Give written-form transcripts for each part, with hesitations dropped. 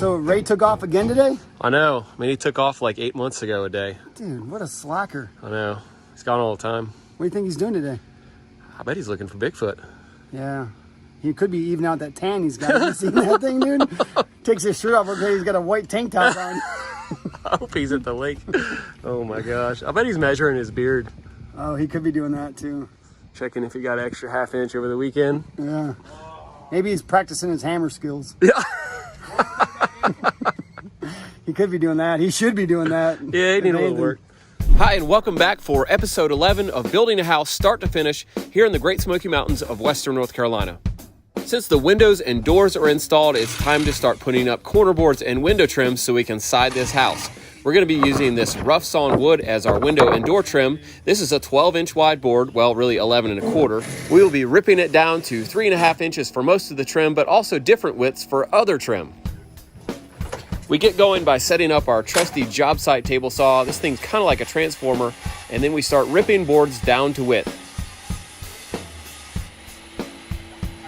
So Ray took off again today? I know. I mean, he took off like 8 months ago a day. Dude, what a slacker. I know. He's gone all the time. What do you think he's doing today? I bet he's looking for Bigfoot. Yeah. He could be even out that tan he's got. Have you seen that thing, dude? Takes his shirt off, okay, he's got a white tank top on. I hope he's at the lake. Oh my gosh. I bet he's measuring his beard. Oh, he could be doing that too. Checking if he got an extra half inch over the weekend. Yeah. Maybe he's practicing his hammer skills. Yeah. He could be doing that. He should be doing that. Yeah, he needs a little work. Hi, and welcome back for episode 11 of Building a House Start to Finish here in the Great Smoky Mountains of Western North Carolina. Since the windows and doors are installed, it's time to start putting up corner boards and window trims so we can side this house. We're going to be using this rough sawn wood as our window and door trim. This is a 12-inch wide board, well, really 11 1/4. We will be ripping it down to 3.5 inches for most of the trim, but also different widths for other trim. We get going by setting up our trusty job site table saw. This thing's kind of like a transformer, and then we start ripping boards down to width.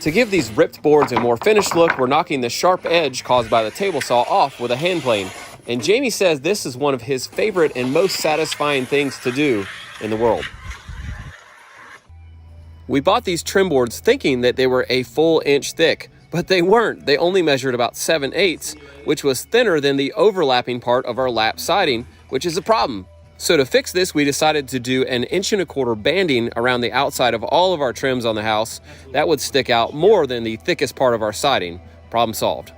To give these ripped boards a more finished look, we're knocking the sharp edge caused by the table saw off with a hand plane. And Jamie says this is one of his favorite and most satisfying things to do in the world. We bought these trim boards thinking that they were a full inch thick, but they weren't. They only measured about 7/8, which was thinner than the overlapping part of our lap siding, which is a problem. So to fix this, we decided to do an 1.25 inch banding around the outside of all of our trims on the house. That would stick out more than the thickest part of our siding. Problem solved.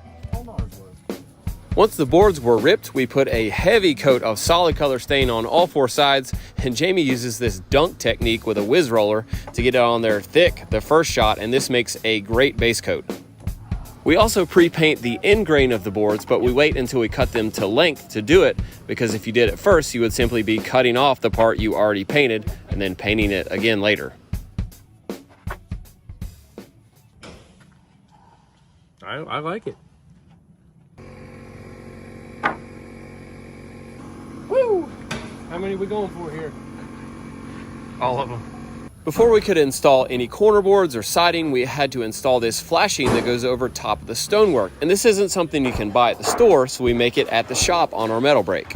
Once the boards were ripped, we put a heavy coat of solid color stain on all 4 sides, and Jamie uses this dunk technique with a whiz roller to get it on there thick the first shot, and this makes a great base coat. We also pre-paint the end grain of the boards, but we wait until we cut them to length to do it, because if you did it first, you would simply be cutting off the part you already painted and then painting it again later. I like it. Woo! How many are we going for here? All of them. Before we could install any corner boards or siding, we had to install this flashing that goes over top of the stonework. And this isn't something you can buy at the store, so we make it at the shop on our metal brake.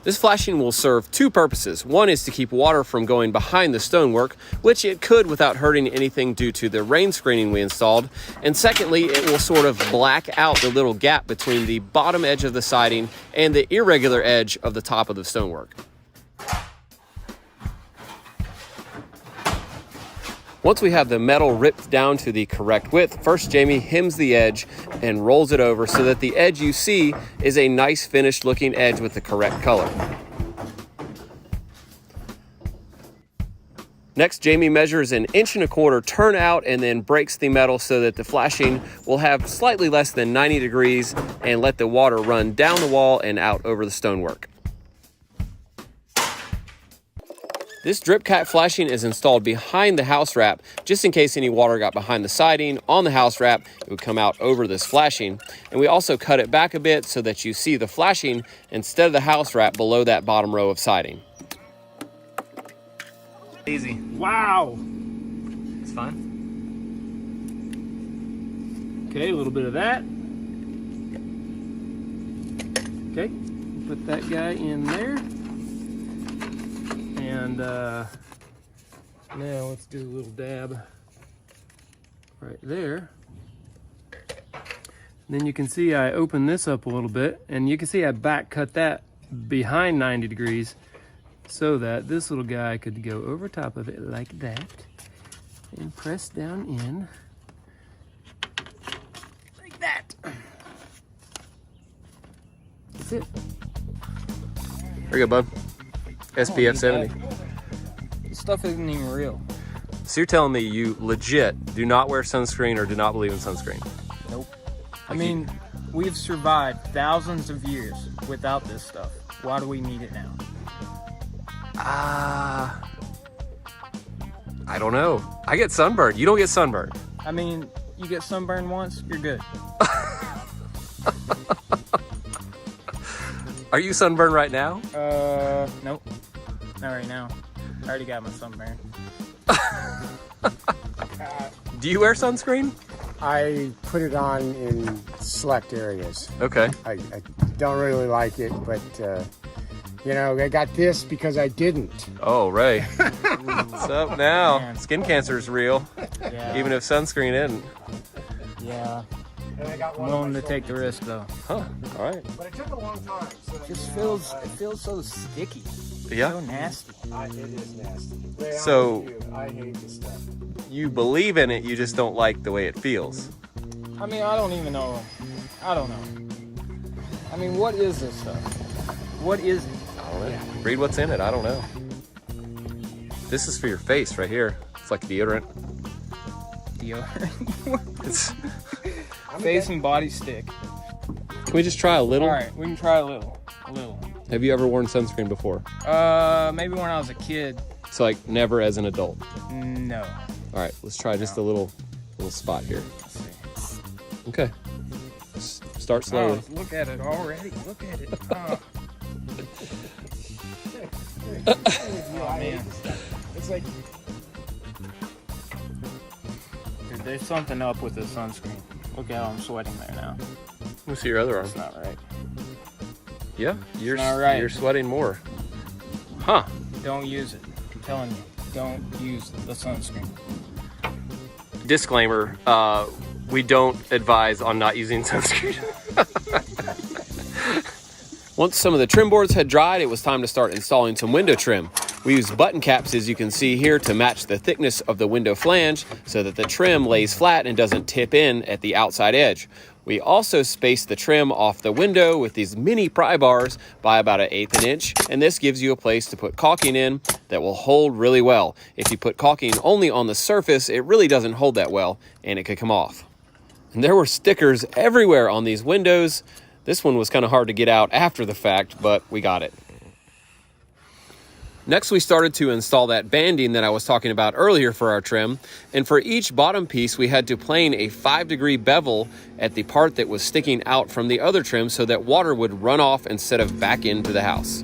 This flashing will serve 2 purposes. One is to keep water from going behind the stonework, which it could without hurting anything due to the rain screening we installed. And secondly, it will sort of black out the little gap between the bottom edge of the siding and the irregular edge of the top of the stonework. Once we have the metal ripped down to the correct width, first Jamie hems the edge and rolls it over so that the edge you see is a nice finished looking edge with the correct color. Next, Jamie measures an 1.25 inch turnout and then breaks the metal so that the flashing will have slightly less than 90 degrees and let the water run down the wall and out over the stonework. This drip cap flashing is installed behind the house wrap, just in case any water got behind the siding on the house wrap, it would come out over this flashing. And we also cut it back a bit so that you see the flashing instead of the house wrap below that bottom row of siding. Easy. Wow. It's fine. Okay, a little bit of that. Okay, put that guy in there. And now let's do a little dab right there. And then you can see I open this up a little bit, and you can see I back cut that behind 90 degrees so that this little guy could go over top of it like that and press down in like that. That's it. There you go, bud. SPF 70. This stuff isn't even real. So you're telling me you legit do not wear sunscreen or do not believe in sunscreen? Nope. I mean, we've survived thousands of years without this stuff. Why do we need it now? I don't know. I get sunburned. You don't get sunburned. I mean, you get sunburned once, you're good. Are you sunburned right now? Nope. Not right now. I already got my sunburn. Do you wear sunscreen? I put it on in select areas. Okay. I don't really like it, but you know, I got this because I didn't. Oh, Ray. What's up now? Man. Skin cancer is real, Yeah. even if sunscreen isn't. Yeah. And I got I'm one willing on my to take the shoulder. risk though. Huh. All right. But it took a long time. So It feels so sticky. Yeah. So nasty. it is nasty. Ray, I'm So- with you. I hate this stuff. You believe in it, you just don't like the way it feels. I mean, I don't even know. I don't know. I mean, what is this stuff? What is it? I don't know. Read what's in it. I don't know. This is for your face right here. It's like deodorant. Deodorant. It's, Face and body stick. can we just try a little? All right, we can try a little. A little. Have you ever worn sunscreen before? Maybe when I was a kid. So like never as an adult. No. All right, let's try just a little spot here. Let's see. Okay. Start slowly. Oh, look at it already. Look at it. Oh. Oh, man. It's like Dude, there's something up with this sunscreen. Look how I'm sweating there now. Let me see your other arm. It's not right. Yeah, you're not right. You're sweating more. Huh? Don't use it. I'm telling you. Don't use the sunscreen. Disclaimer: we don't advise on not using sunscreen. Once some of the trim boards had dried, it was time to start installing some window trim. We used button caps, as you can see here, to match the thickness of the window flange so that the trim lays flat and doesn't tip in at the outside edge. We also spaced the trim off the window with these mini pry bars by about 1/8 of an inch, and this gives you a place to put caulking in that will hold really well. If you put caulking only on the surface, it really doesn't hold that well, and it could come off. And there were stickers everywhere on these windows. This one was kind of hard to get out after the fact, but we got it. Next, we started to install that banding that I was talking about earlier for our trim. And for each bottom piece, we had to plane a 5-degree bevel at the part that was sticking out from the other trim so that water would run off instead of back into the house.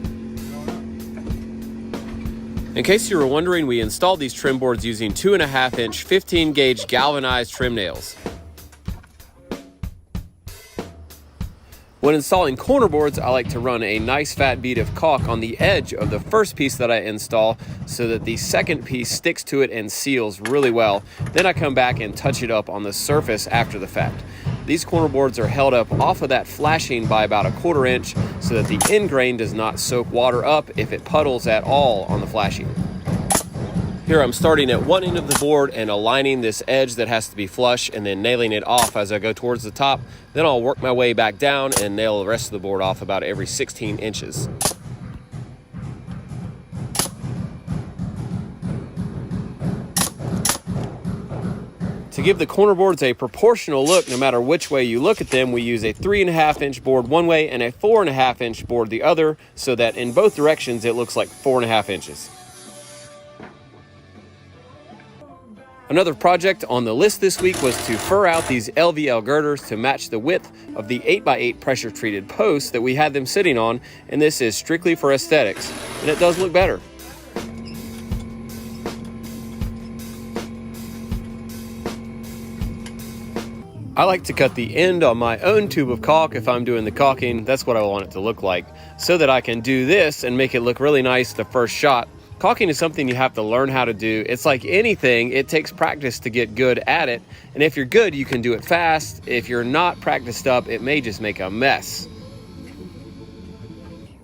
In case you were wondering, we installed these trim boards using 2.5-inch 15-gauge galvanized trim nails. When installing corner boards, I like to run a nice fat bead of caulk on the edge of the first piece that I install so that the second piece sticks to it and seals really well. Then I come back and touch it up on the surface after the fact. These corner boards are held up off of that flashing by about 1/4 inch so that the end grain does not soak water up if it puddles at all on the flashing. Here I'm starting at one end of the board and aligning this edge that has to be flush and then nailing it off as I go towards the top. Then I'll work my way back down and nail the rest of the board off about every 16 inches. To give the corner boards a proportional look, no matter which way you look at them, we use a 3.5-inch board one way and a 4.5-inch board the other, so that in both directions it looks like 4.5 inches. Another project on the list this week was to fur out these LVL girders to match the width of the 8x8 pressure treated posts that we had them sitting on, and this is strictly for aesthetics, and it does look better. I like to cut the end on my own tube of caulk if I'm doing the caulking. That's what I want it to look like, so that I can do this and make it look really nice the first shot. Caulking is something you have to learn how to do. It's like anything, it takes practice to get good at it. And if you're good, you can do it fast. If you're not practiced up, it may just make a mess.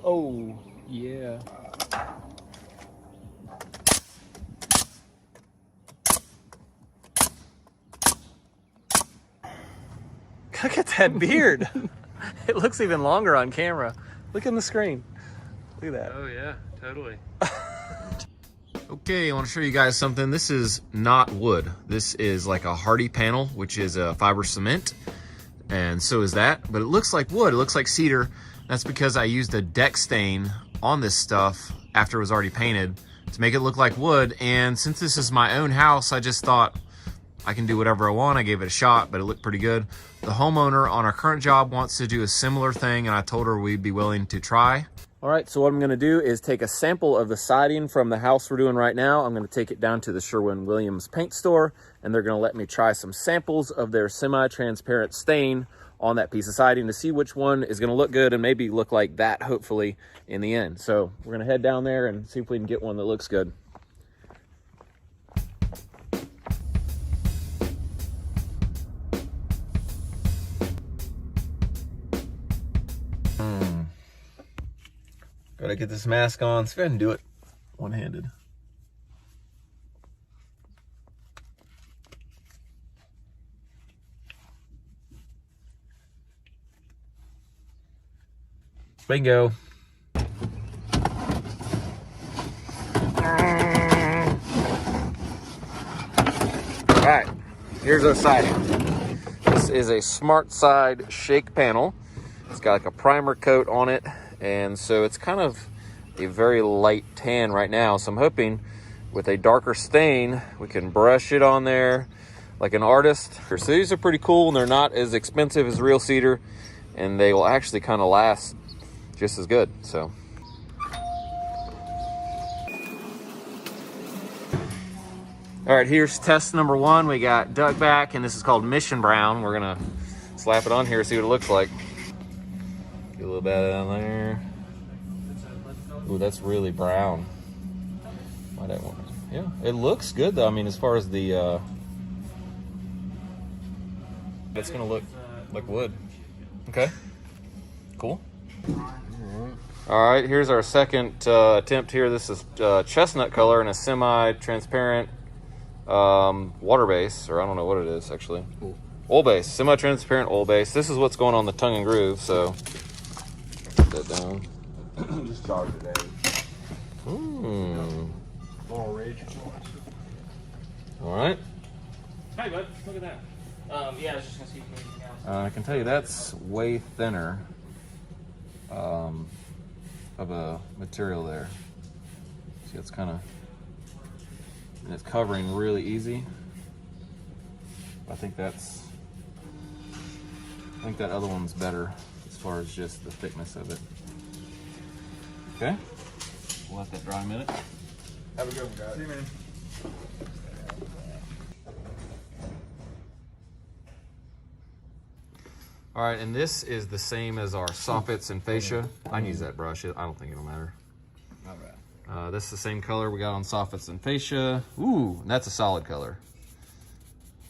Oh, yeah. Look at that beard. It looks even longer on camera. Look in the screen. Look at that. Oh yeah, totally. Okay, I want to show you guys something. This is not wood. This is like a hardy panel, which is a fiber cement. And so is that, but it looks like wood. It looks like cedar. That's because I used a deck stain on this stuff after it was already painted to make it look like wood. And since this is my own house, I just thought I can do whatever I want. I gave it a shot, but it looked pretty good. The homeowner on our current job wants to do a similar thing, and I told her we'd be willing to try. All right, so what I'm gonna do is take a sample of the siding from the house we're doing right now. I'm gonna take it down to the Sherwin-Williams paint store, and they're gonna let me try some samples of their semi-transparent stain on that piece of siding to see which one is gonna look good and maybe look like that, hopefully, in the end. So we're gonna head down there and see if we can get one that looks good. Gotta get this mask on. Let's go ahead and do it one-handed. Bingo. All right, here's our siding. This is a Smart Side shake panel. It's got like a primer coat on it, and so it's kind of a very light tan right now. So I'm hoping with a darker stain, we can brush it on there like an artist. So these are pretty cool, and they're not as expensive as real cedar, and they will actually kind of last just as good. So all right, here's test number one. We got duck back, and this is called Mission Brown. We're gonna slap it on here, see what it looks like. Get a little bit down there. Ooh, that's really brown. Why that one? Yeah, it looks good though. I mean, as far as the, it's gonna look like wood. Okay, cool. All right, here's our second attempt here. This is chestnut color in a semi-transparent water base, or I don't know what it is actually. Oil base, semi-transparent oil base. This is what's going on the tongue and groove, so put that down. Just charge it out. Little ridge. All right. Hey, bud, look at that. Yeah, I was just gonna see if anything else. I can tell you that's way thinner of a material there. See, it's kind of, and it's covering really easy. I think that other one's better as far as just the thickness of it. Okay, we'll let that dry a minute. Have a good one, guys. See you, man. All right, and this is the same as our soffits and fascia. I can use that brush. I don't think it'll matter. All right. This is the same color we got on soffits and fascia. Ooh, and that's a solid color.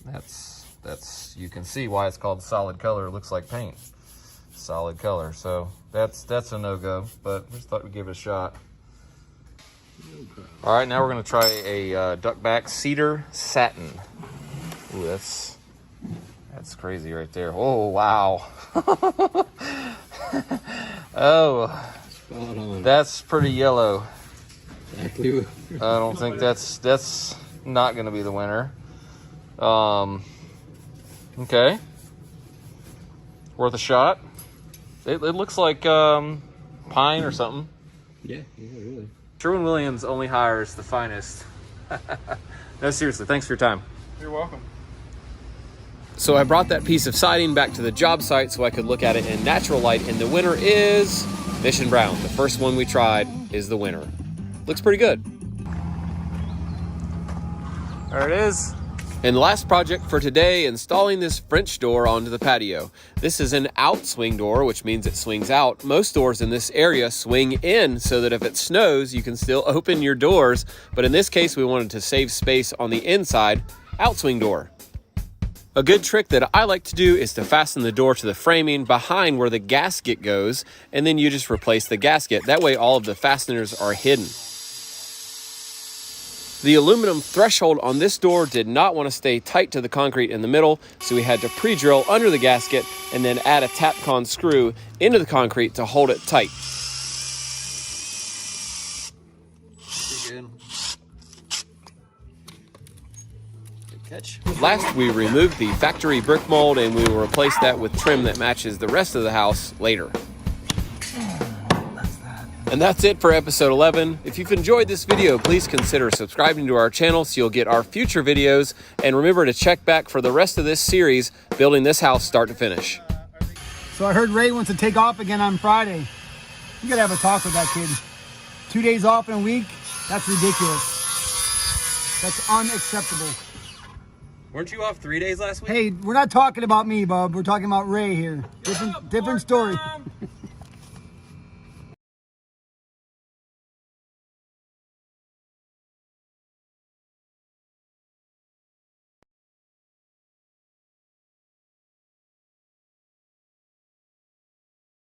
That's you can see why it's called solid color. It looks like paint. Solid color. So that's a no-go, but we just thought we'd give it a shot. All right, now we're gonna try a duckback cedar satin. Ooh, that's crazy right there. Oh, wow. Oh, that's pretty yellow. Exactly. I don't think that's not gonna be the winner. Okay, worth a shot. It looks like pine or something. Yeah, really. Sherwin-Williams only hires the finest. No, seriously, thanks for your time. You're welcome. So I brought that piece of siding back to the job site so I could look at it in natural light, and the winner is Mission Brown. The first one we tried is the winner. Looks pretty good. There it is. And the last project for today, installing this French door onto the patio. This is an out swing door, which means it swings out. Most doors in this area swing in so that if it snows, you can still open your doors. But in this case, we wanted to save space on the inside, out swing door. A good trick that I like to do is to fasten the door to the framing behind where the gasket goes, and then you just replace the gasket. That way all of the fasteners are hidden. The aluminum threshold on this door did not want to stay tight to the concrete in the middle, so we had to pre-drill under the gasket and then add a Tapcon screw into the concrete to hold it tight. Good catch. Last, we removed the factory brick mold, and we will replace that with trim that matches the rest of the house later. That's that. And that's it for episode 11. If you've enjoyed this video, please consider subscribing to our channel so you'll get our future videos. And remember to check back for the rest of this series, building this house start to finish. So I heard Ray wants to take off again on Friday. You gotta have a talk with that kid. 2 days off in a week? That's ridiculous. That's unacceptable. Weren't you off 3 days last week? Hey, we're not talking about me, bub. We're talking about Ray here. Different story. Mom.